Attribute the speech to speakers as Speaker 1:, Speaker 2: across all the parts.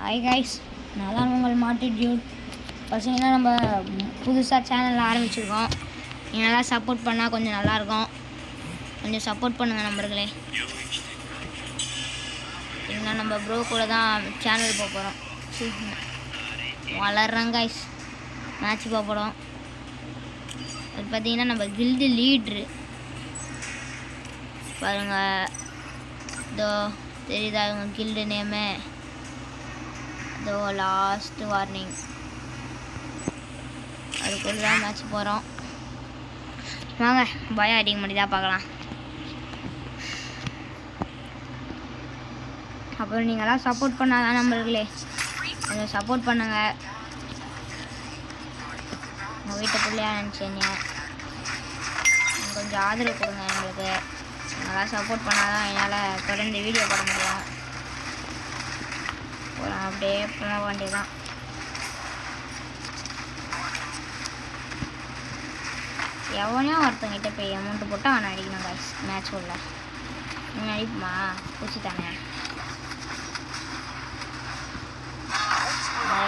Speaker 1: Hi guys, நான் உங்கள் மாட்டு டியூட். பசங்கன்னா நம்ம புதுசாக சேனல் ஆரம்பிச்சிருக்கோம். நீங்கள் நல்லா சப்போர்ட் பண்ணால் கொஞ்சம் நல்லாயிருக்கும். கொஞ்சம் சப்போர்ட் பண்ணுங்கள் நம்பர்களே. இல்லைன்னா நம்ம ப்ரோ கூட தான் சேனல் போக போகிறோம். வளர்றோம் கைஸ், மேட்ச் போக போகிறோம். அது பார்த்தீங்கன்னா நம்ம கில்டு லீட்ரு பாருங்கள். இதோ தெரியுதா இவங்க கில்டு நேமு? இதோ லாஸ்ட் வார்னிங். அதுக்குள்ள தான் மேட்ச் போகிறோம். வாங்க பயம் அடிக்க முடியுதா பார்க்கலாம். அப்புறம் நீங்களாம் சப்போர்ட் பண்ணாதான் நம்பர்களே, கொஞ்சம் சப்போர்ட் பண்ணுங்க. உங்கள் வீட்டை பிள்ளையா நினச்சிங்க கொஞ்சம் ஆதரவு கொடுங்க எங்களுக்கு. நீங்களாம் சப்போர்ட் பண்ணாதான் என்னால் தொடர்ந்து வீடியோ போட முடியும். அப்படியே போக வேண்டியதான். எவனையும் ஒருத்தங்கிட்ட போய் அமௌண்ட்டு போட்டு அவனை அடிக்கணும் கைஸ். மேட்ச் உள்ள நீ அடிப்புமா பிடிச்சிட்டாங்க.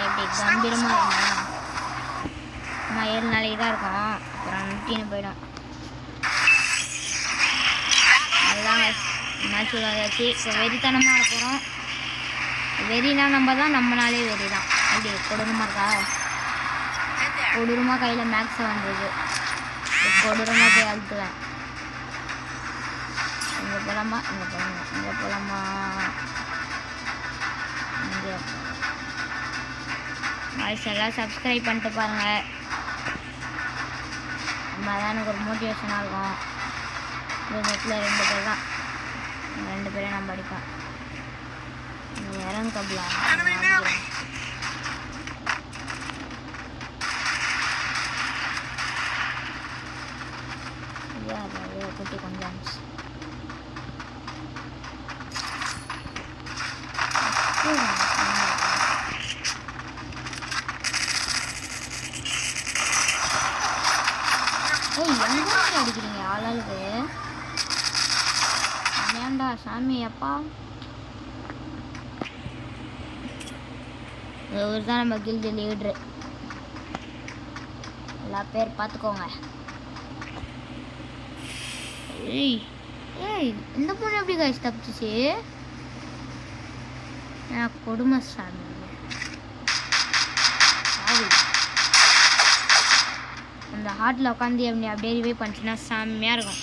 Speaker 1: எப்படி கம்பீரமாக இருக்கணும். அம்மா 7 நாளைக்கு தான் இருக்கும், அப்புறம் நுட்டின்னு போயிடும். அதுதான் மேட்ச் உள்ளதாச்சு. இப்போ வெறித்தனமாக ஆட போகிறோம். வெறினா நம்ம தான், நம்மனாலே வெறி தான். அப்படி கொடூரமாக இருக்கா? கொடூரமாக கையில் மேக்ஸ் வந்துடுது. கொடூரமாக போய் அழுத்துவேன். இங்கே போகலாமா? இங்கே போகலாமா? இங்கே போகலாமா? இங்கே வாய்ஸ் எல்லாம் சப்ஸ்கிரைப் பண்ணிட்டு பாருங்கள். நம்ம தான் எனக்கு ஒரு மோட்டிவேஷனாக இருக்கும். இந்த நேரத்தில் 2 பேர் தான், 2 பேரை நம்ம அடிப்போம். இறங்க கபலா குட்டி கொஞ்சம் எங்க அடிக்கிறீங்க ஆளாளுக்கு? ஏண்டா சாமி அப்பா. இவர் தான் நம்ம கில்டு லீட்ரு. எல்லா பேர் பார்த்துக்கோங்க. ஏய் இந்த பொண்ணு எப்படி கைஸ் தப்பிச்சிச்சு? கொடுமை சாமி. அந்த ஹார்ட்டில் உட்காந்து அப்படியே ரிவைவ் பண்ணிச்சுன்னா செம்மையாக இருக்கும்.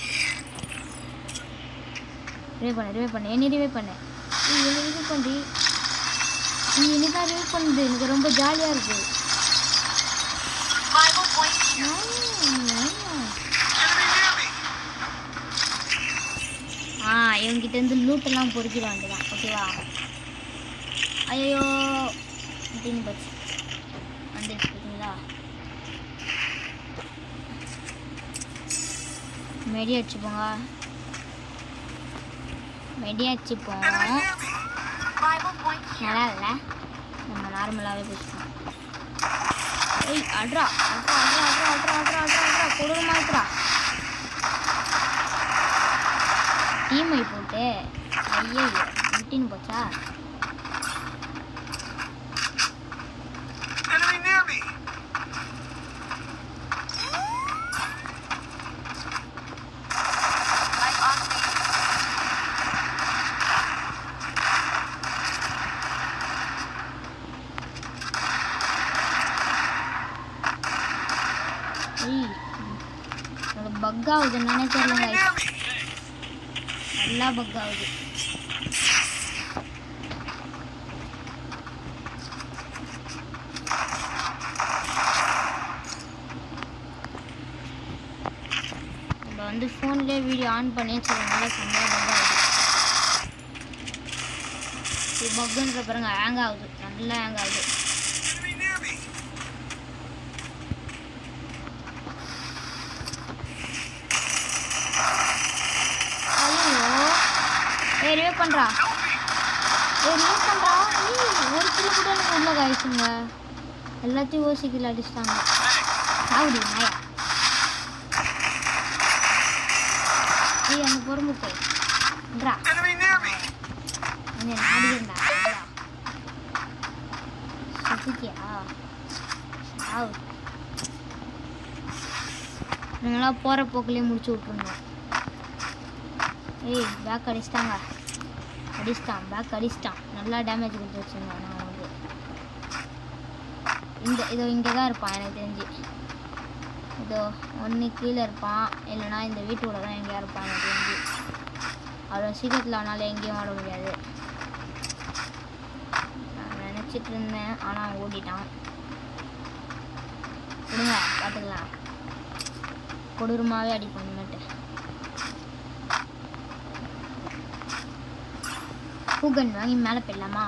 Speaker 1: ரிவைவ் பண்ணு என்ன ரிவைவ் பண்ணு. ரிவைவ் பண்ணி இன்னைக்காக ரிவைவ் பண்ணுது. எனக்கு ரொம்ப ஜாலியாக இருக்குது. இவங்கிட்டேருந்து லூட்டெல்லாம் பொறுக்கிட வேண்டியதான். ஓகேவா? ஐயோ அப்படின்னு போச்சு. வந்துடுச்சு பார்த்தீங்களா? மெடி அடிச்சுப்போங்க. மெடி அடிச்சுப்போம். நல்லா இல்லை, நம்ம நார்மலாகவே பேசுவோம். ஏய் அட்ரா அட்ரா அட்ரா அட்ரா அட்ரா அட்ரா அட்ரா அட்ரா கொடூரமாக இருக்கிறா. டீமை போட்டு ஐயோ விட்டின்னு போச்சா? பக் ஆகுதுன்னு நினைக்கிறேன். நல்லா பக் ஆகுது. நம்ம வந்து ஃபோன்லேயே வீடியோ ஆன் பண்ணி வச்சுருந்தனால செம்மையாக பக் ஆகுது. பக்குன்ற பாருங்க, ஹேங் ஆகுது, நல்லா ஹேங் ஆகுது. ரிவைவ் பண்ணுறா. ரிவைவ் பண்ணுறா. ஒரு கிலோ கூட எனக்கு உள்ள காய்ச்சுங்க. எல்லாத்தையும் ஓசிக்கில் அடிச்சிட்டாங்க. சாவுடி நாயா. அங்கே பொறுமுட்டு கொஞ்சம் நாடி இருந்தா தூக்கியா நீங்களாம் போகிற போக்குலேயே முடிச்சு விட்ருங்க. ஏய் பேக் அடிச்சிட்டான், பேக் அடிச்சிட்டான். நல்லா டேமேஜ் கொடுத்து வச்சுருந்தேன். நான் வந்து இதோ இங்கே தான் இருப்பான் எனக்கு தெரிஞ்சு. இதோ ஒன்று கீழே இருப்பான், இல்லைனா இந்த வீட்டோட தான் எங்கேயா இருப்பான் எனக்கு தெரிஞ்சு. அவ்வளோ சீக்கிரத்தில் அவனால் எங்கேயும் ஆட முடியாது. நான் நினச்சிட்டு இருந்தேன், ஆனால் அவன் ஓடிட்டான். கொடுங்க பார்த்துக்கலாம். கொடூரமாகவே அடிப்போம் இனிமேட்டு. பூகன் வாங்கி மேலே போயிடலாமா?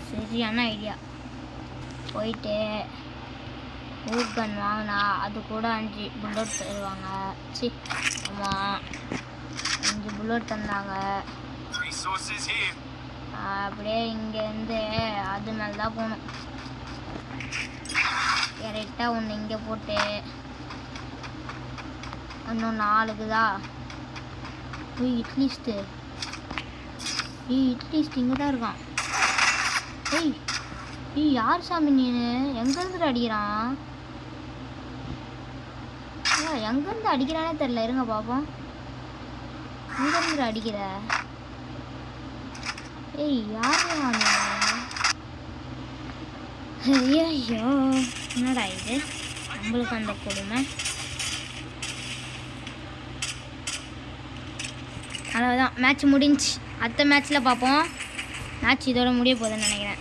Speaker 1: சரியான ஐடியா. போயிட்டு பூகன் வாங்கினா அது கூட 5 புல்லட் தருவாங்க. ஆமாம் 5 புல்லட் தந்தாங்க. அப்படியே இங்கேருந்து அது மேலே தான் போகணும். கரெக்டாக ஒன்று இங்கே போட்டு இன்னும் 4 இட்லிஸ்ட்டு இங்கே தான் இருக்கான். ஏய் யார் சாமி நீனு? எங்கேருந்து அடிக்கிறான்? எங்கேருந்து அடிக்கிறானே தெரில. இருங்க பார்ப்போம். எங்கேருந்து அடிக்கிற? ஏய் யார் ஐயோ என்னடா இது நம்மளுக்கு அந்த கொடுமை. அவ்வளோதான், மேட்ச் முடிஞ்சு. அடுத்த மேட்ச்சில் பார்ப்போம். மேட்ச் இதோட முடிய போகுதுன்னு நினைக்கிறேன்.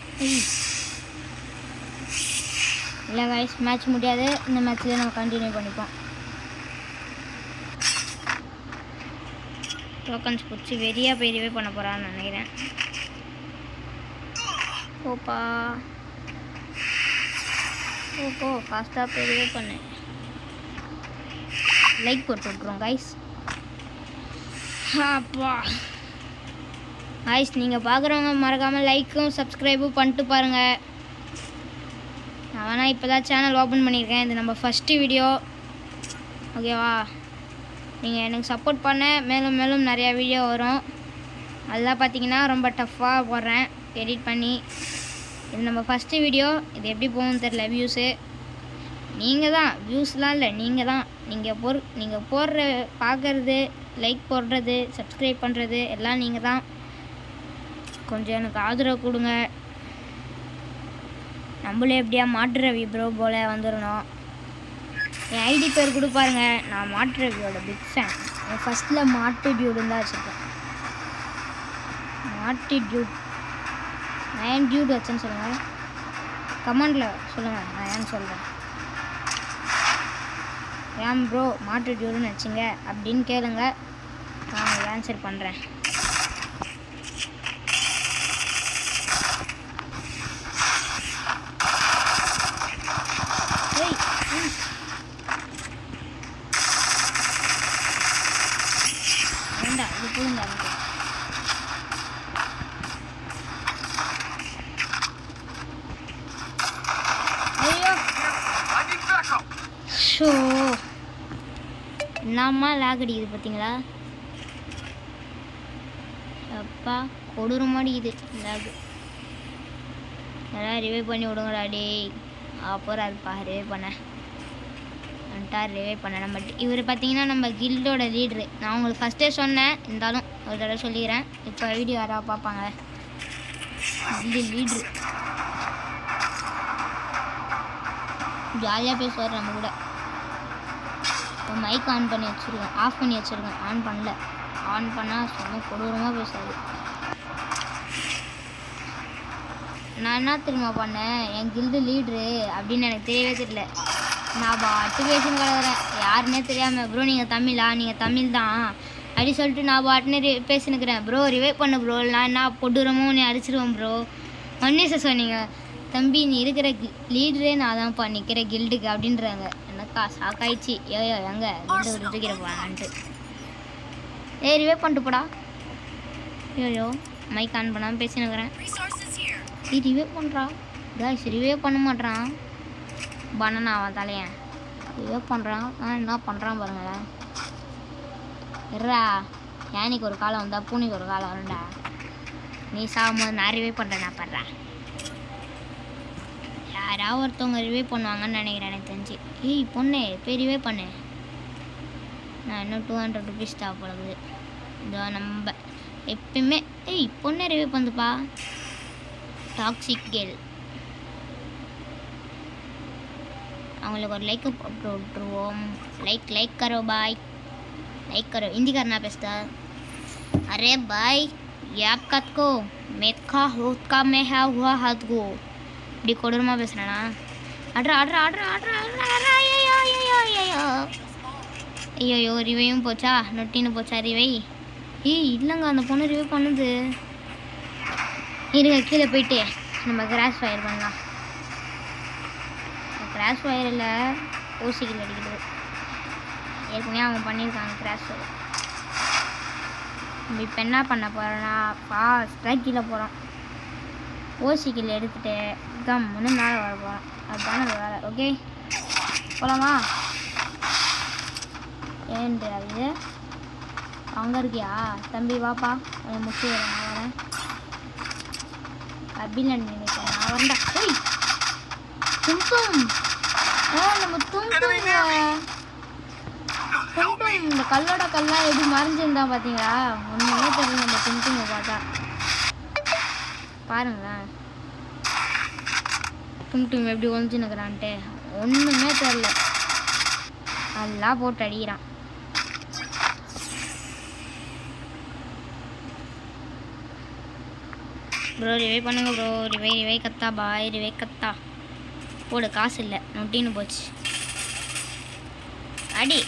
Speaker 1: இல்லை கைஸ், மேட்ச் முடியாது. இந்த மேட்ச்சில் நம்ம கண்டினியூ பண்ணிப்போம். டோக்கன்ஸ் பிடிச்சி வெறியாக போய் ரிவே பண்ண போகிறான்னு நினைக்கிறேன். ஓப்பா ஓப்போ ஃபாஸ்ட்டாக போய் ரிவே பண்ணு. லைக் போட்டு விட்ருவோம் கைஸ். அப்பா கைஸ், நீங்கள் பார்க்குறவங்க மறக்காமல் லைக்கும் சப்ஸ்கிரைபும் பண்ணிட்டு பாருங்கள். நான் வேணால் இப்போ தான் சேனல் ஓப்பன் பண்ணியிருக்கேன். இது நம்ம ஃபஸ்ட்டு வீடியோ, ஓகேவா? நீங்கள் எனக்கு சப்போர்ட் பண்ண மேலும் மேலும் நிறையா வீடியோ வரும். அதெல்லாம் பார்த்தீங்கன்னா ரொம்ப டஃப்பாக போடுறேன் எடிட் பண்ணி. இது நம்ம ஃபஸ்ட்டு வீடியோ. இது எப்படி போகும்னு தெரில. வியூஸு நீங்கள் தான், வியூஸ்லாம் இல்லை, நீங்கள் தான். நீங்கள் போடுற பார்க்குறது, லைக் போடுறது, சப்ஸ்கிரைப் பண்ணுறது எல்லாம் நீங்கள் தான். கொஞ்சம் எனக்கு ஆதரவு கொடுங்க. நம்மளே எப்படியா மாட்டு ரவி ப்ரோ போல் வந்துடணும். என் ஐடி பேர் கூட பாருங்க, நான் மாட்டு ரவியோட பிக் ஃபேன். ஃபஸ்ட்டில் மாட்டு டியூடுன்னு தான் வச்சுருக்கேன். மாட்டு டியூட். நான் ஏன் டியூட் வச்சேன்னு சொல்லுங்கள், கமெண்டில் சொல்லுங்கள். நான் ஏன்னு சொல்கிறேன். ஏன் ப்ரோ மாட்டு டியூடுன்னு வச்சிங்க அப்படின்னு கேளுங்க, நான் ஆன்சர் பண்ணுறேன். வேண்டாம், இது போதுங்க. ஐயோ ஷோ, என்னம்மா லாக் அடிக்குது பார்த்தீங்களா? அப்பா கொடூரமாக அடிக்குது லாகு. எல்லாம் ரிவைவ் பண்ணி விடுங்கடா டேய். அப்புறம் இருப்பா ரிவைவ் பண்ண ரிவைவ் பண்ண. நம்ம இவர் பார்த்தீங்கன்னா நம்ம கில்டோட லீட்ரு. நான் உங்களுக்கு ஃபஸ்ட்டே சொன்னேன், இருந்தாலும் ஒரு தடவை சொல்லிக்கிறேன். இப்போ வீடியோ யாராவது பார்ப்பாங்க. கில்டு லீட்ரு ஜாலியாக பேசுவார் நம்ம கூட. இப்போ மைக் ஆன் பண்ணி வச்சுருக்கேன், ஆஃப் பண்ணி வச்சுருக்கேன். ஆன் பண்ணல, ஆன் பண்ணால் சும்மா கொடூரமாக பேசுவார். நான் என்ன தெரியுமா பண்ணேன், என் கில்டு லீட்ரு அப்படின்னு எனக்கு தெரியவே தெரியல. நான் பாட்டு பேசுன்னு கலகிறேன், யாருன்னே தெரியாமல். ப்ரோ நீங்கள் தமிழா? நீங்கள் தமிழ் தான் அப்படி சொல்லிட்டு நான் பாட்டுன்னு பேசினுக்கிறேன். ப்ரோ ரிவைவ் பண்ண ப்ரோ, நான் என்ன பொட்டுரமோ நீ அடிச்சிருவேன் ப்ரோ. ஒன்னே சொன்னீங்க தம்பி, நீ இருக்கிற லீடரே நான் தான்ப்பா நிற்கிற கில்டுக்கு அப்படின்றாங்க. எனக்கா சாக்காயிடுச்சு. ஏயோ எங்கே கில்டு ஒரு தூக்கிறப்பான்ட்டு. ரிவைவ் பண்ணிட்டு போடா. ஐயோ மைக் ஆன் பண்ணாமல் பேசினுக்கிறேன். ரிவைவ் பண்ணுறா காய்ஸ், ரிவைவ் பண்ண மாட்டான். பண்ணனா அவன் தலையன் ரிவைவ் பண்ணுறான். என்ன பண்ணுறான் பாருங்களேன். இருடா, யானைக்கு ஒரு காலம் வந்தால் பூனைக்கு ஒரு காலம் வரும்டா. நீ சாகும்போது நான் ரிவைவ் பண்ணுறேன். நான் படுறேன். யாராவது ஒருத்தவங்க ரிவே பண்ணுவாங்கன்னு நினைக்கிறேன் எனக்கு தெரிஞ்சு. ஏய் பொண்ணு போய் ரிவே பண்ணு. நான் இன்னும் 200 ருபீஸ் தேவைப்படுது. இதோ நம்ம எப்பயுமே ஏய் பொண்ணு ரிவே பண்ணுப்பா. Toxic girl. அவங்களுக்கு ஒரு லைக் போட்டு விட்டுருவோம். லைक करो भाई, लाइक करो. हिंदी करना पेस्ता. अरे भाई ये आप कत को मेथ का होत का में है हुआ हाथ को இப்படி கொடூரமாக பேசுகிறேண்ணா. அட்ரா அட்ரா அட்ரா அட்ரா அட்ரா ஐயோ ரிவையும் போச்சா, நொட்டின்னு போச்சா ரிவை. ஏய் இல்லைங்க அந்த பொண்ணு ரிவை பண்ணுது. இருங்க கீழே போயிட்டு நம்ம கிராஸ் ஃபயர் பண்ணலாம். கிராஸ் ஃபயரில் ஓசிக்கில் அடிக்கிறது ஏற்கனவே அவங்க பண்ணியிருக்காங்க கிராஸ் ஃபயர். நம்ம இப்போ என்ன பண்ண போகிறோன்னா ஸ்ட்ரைக்கில் போகிறோம். ஓசிக்கில் எடுத்துகிட்டு கம்முன்னு மேலே வர போகிறோம். அதுதானே அந்த வேலை. ஓகே போகலாமா? ஏன்ட்டு அது அங்கே இருக்கியா தம்பி? வாப்பா அதை முடிச்சு வரேன். நான் வரேன் அப்படின்னு நினைக்கிறேன். நான் வரேன்டா. ஓய் தும்தும் நம்ம தும்தும் இந்த கல்லோட கல்லா எப்படி மறைஞ்சிருந்தா பார்த்தீங்களா? ஒன்றுமே தெரியல நம்ம தும்துங்க பார்த்தா. பாருங்களேன் தும்தும் எப்படி ஒழிஞ்சுன்னுக்குறான்ட்டு ஒன்றுமே தெரில. நல்லா போட்டு அடிக்கிறான். ப்ரோ ரிவை பண்ணுங்க ப்ரோ. ரிவை கத்தா பாய். ரிவை கத்தா போடு. காசு இல்லை நொட்டின்னு போச்சு. அடி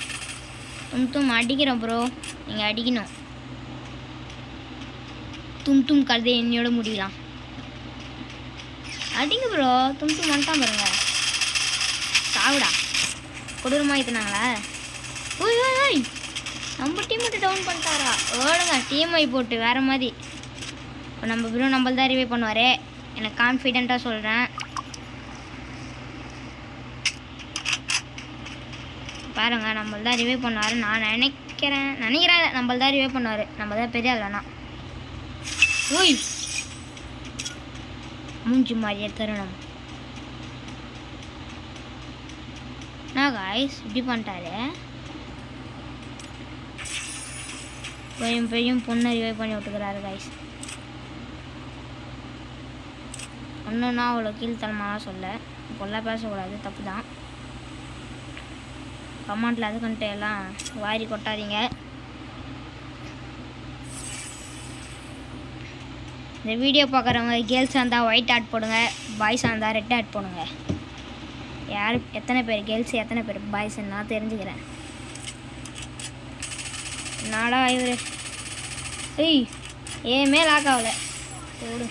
Speaker 1: தும் அடிக்கிறோம் ப்ரோ. நீங்கள் அடிக்கணும். தும் கருதை என்னையோட முடியலாம். அடிங்க ப்ரோ. தும் வந்துட்டான் பாருங்க. சாவுடா. கொடூரமாக ஏற்றுனாங்களா? ஓய் ஓய் ஓய் நம்ம டீம் மட்டும் டவுன் பண்ணிட்டாரா? ஓடுங்க டீம் போட்டு வேறு மாதிரி. இப்போ நம்ம ப்ரோ நம்மள் தான் ரிவே பண்ணுவார். எனக்கு கான்ஃபிடெண்ட்டாக சொல்கிறேன். பாருங்கள் நம்மள் தான் ரிவே பண்ணுவார். நான் நினைக்கிறேன் நம்மள் தான் ரிவே பண்ணுவார். நம்ம தான் பெரிய இல்லைண்ணா. ஓய் மூஞ்சி மாதிரியே தருணம். நான் காய்ஸ் இப்படி பண்ணிட்டாரு. பெரியும் பொண்ணை ரிவே பண்ணி விட்டுக்கிறாரு காய்ஸ். ஒன்றுன்னா அவ்வளோ கீழ்த்தனமாக சொல்ல இப்போல்லாம் பேசக்கூடாது, தப்பு தான். கமெண்ட்டில் அதுக்குன்ட்டு எல்லாம் வாரி கொட்டாதீங்க. இந்த வீடியோ பார்க்குறவங்க கேர்ள்ஸாக இருந்தால் ஒயிட் ஆட் போடுங்க, பாய்ஸாக இருந்தால் ரெட் ஆட் போடுங்க. யார் எத்தனை பேர் கேர்ள்ஸ் எத்தனை பேர் பாய்ஸ்ன்னு நான் தெரிஞ்சுக்கிறேன். நாடா இவர் ஏய் ஏமே லாக் ஆகலை போடு.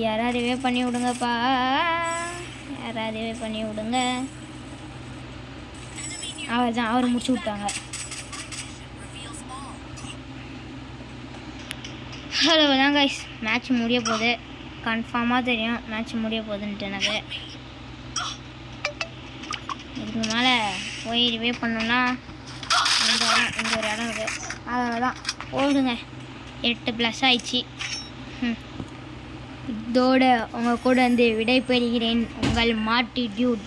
Speaker 1: யாராவது ரிவே பண்ணி விடுங்கப்பா. யாராவது ரிவே பண்ணி விடுங்க. அவர் தான் அவரை முடிச்சு விட்டாங்க. அவ்வளோதான் கைஸ் மேட்ச் முடிய போகுது. கன்ஃபார்மாக தெரியும் மேட்ச் முடிய போகுதுன்ட்டு. எனக்கு இதுக்கு மேலே போய் ரிவே பண்ணோன்னா இங்கே ஒரு இடம் இருக்குது. அதனால தான் ஓடுங்க. 8+ ஆயிடுச்சு. இதோட உங்கள் கூட வந்து விடை பெறுகிறேன். உங்கள் மாட்டி டியூட்.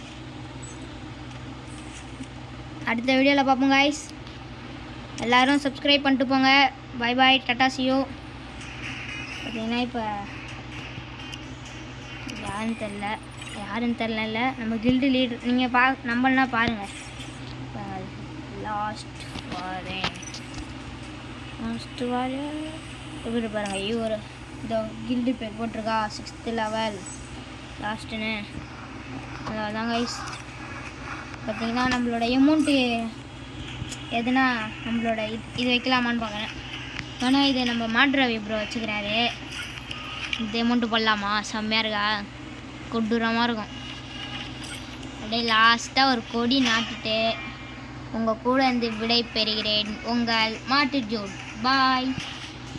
Speaker 1: அடுத்த வீடியோவில் பார்ப்போம் கைஸ். எல்லோரும் சப்ஸ்கிரைப் பண்ணிட்டு போங்க. Bye bye Tata see you. பார்த்தீங்கன்னா இப்போ யாருன்னு தெரில நம்ம கில்டு லீடர். நீங்கள் நம்பலன்னா பாருங்கள். லாஸ்ட் வாரேன் எப்படி பாருங்கள். இவர் இந்த கில்டு பேர் போட்டிருக்கா 6th லெவல் லாஸ்ட்டுன்னு. அதான் கைஸ் பார்த்தீங்கன்னா நம்மளோட அமௌண்ட்டு எதுனா நம்மளோட இது வைக்கலாமான்னு பார்க்குறேன். ஆனால் இதை நம்ம மாட்ரவி ப்ரோ வச்சுக்கிறாரு. இந்த அமௌண்ட்டு போடலாமா? செம்மையாக இருக்கா? கொடூரமாக இருக்கும். அப்படியே லாஸ்ட்டாக ஒரு கொடி நாட்டுட்டு உங்கள் கூட வந்து விடை பெறுகிறேன். உங்கள் மாட்டு ஜோட். பாய்.